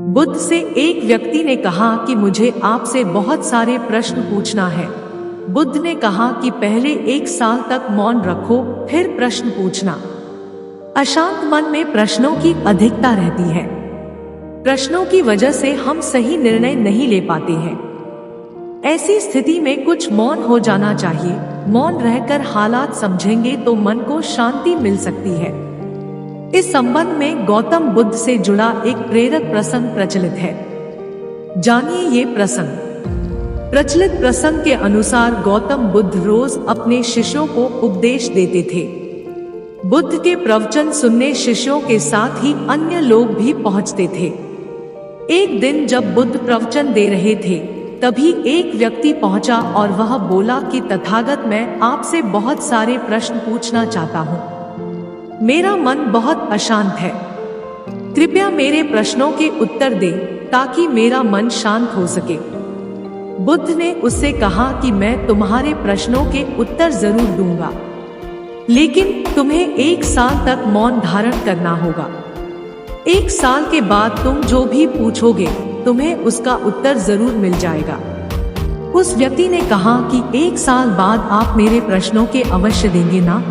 बुद्ध से एक व्यक्ति ने कहा कि मुझे आपसे बहुत सारे प्रश्न पूछना है। बुद्ध ने कहा कि पहले 1 साल तक मौन रखो, फिर प्रश्न पूछना। अशांत मन में प्रश्नों की अधिकता रहती है। प्रश्नों की वजह से हम सही निर्णय नहीं ले पाते हैं। ऐसी स्थिति में कुछ मौन हो जाना चाहिए। मौन रहकर हालात समझेंगे तो मन को शांति मिल सकती है। इस संबंध में गौतम बुद्ध से जुड़ा एक प्रेरक प्रसंग प्रचलित है। जानिए ये प्रसंग। प्रचलित प्रसंग के अनुसार गौतम बुद्ध रोज अपने शिष्यों को उपदेश देते थे। बुद्ध के प्रवचन सुनने शिष्यों के साथ ही अन्य लोग भी पहुंचते थे। एक दिन जब बुद्ध प्रवचन दे रहे थे, तभी एक व्यक्ति पहुंचा और वह बोला कि तथागत, मैं आपसे बहुत सारे प्रश्न पूछना चाहता हूं। मेरा मन बहुत अशांत है। कृपया मेरे प्रश्नों के उत्तर दें ताकि मेरा मन शांत हो सके। बुद्ध ने उससे कहा कि मैं तुम्हारे प्रश्नों के उत्तर जरूर दूंगा, लेकिन तुम्हें 1 साल तक मौन धारण करना होगा। 1 साल के बाद तुम जो भी पूछोगे, तुम्हें उसका उत्तर जरूर मिल जाएगा। उस व्यक्ति ने कहा कि 1 साल बाद आप मेरे प्रश्नों के अवश्य देंगे ना?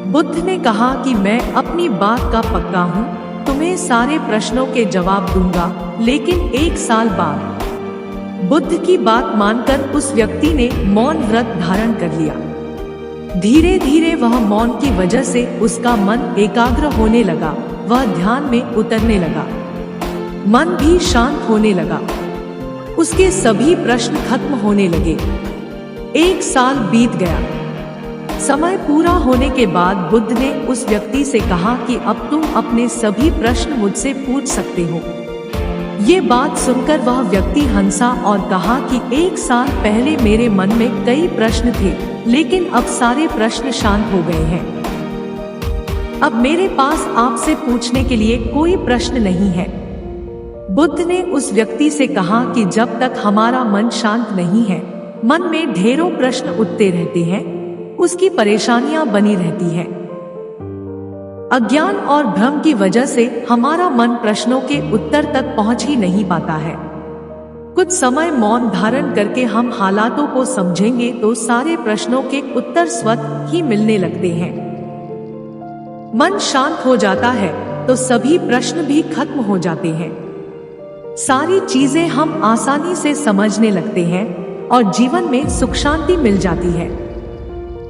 बुद्ध ने कहा कि मैं अपनी बात का पक्का हूँ, तुम्हें सारे प्रश्नों के जवाब दूंगा, लेकिन 1 साल बाद। बुद्ध की बात मानकर उस व्यक्ति ने मौन व्रत धारण कर लिया। धीरे धीरे वह मौन की वजह से उसका मन एकाग्र होने लगा। वह ध्यान में उतरने लगा। मन भी शांत होने लगा। उसके सभी प्रश्न खत्म होने लगे। 1 साल बीत गया। समय पूरा होने के बाद बुद्ध ने उस व्यक्ति से कहा कि अब तुम अपने सभी प्रश्न मुझसे पूछ सकते हो। ये बात सुनकर वह व्यक्ति हंसा और कहा कि 1 साल पहले मेरे मन में कई प्रश्न थे, लेकिन अब सारे प्रश्न शांत हो गए हैं। अब मेरे पास आपसे पूछने के लिए कोई प्रश्न नहीं है। बुद्ध ने उस व्यक्ति से कहा कि जब तक हमारा मन शांत नहीं है, मन में ढेरों प्रश्न उठते रहते हैं, उसकी परेशानियां बनी रहती है। अज्ञान और भ्रम की वजह से हमारा मन प्रश्नों के उत्तर तक पहुंच ही नहीं पाता है। कुछ समय मौन धारण करके हम हालातों को समझेंगे तो सारे प्रश्नों के उत्तर स्वतः ही मिलने लगते हैं। मन शांत हो जाता है तो सभी प्रश्न भी खत्म हो जाते हैं। सारी चीजें हम आसानी से समझने लगते हैं और जीवन में सुख शांति मिल जाती है।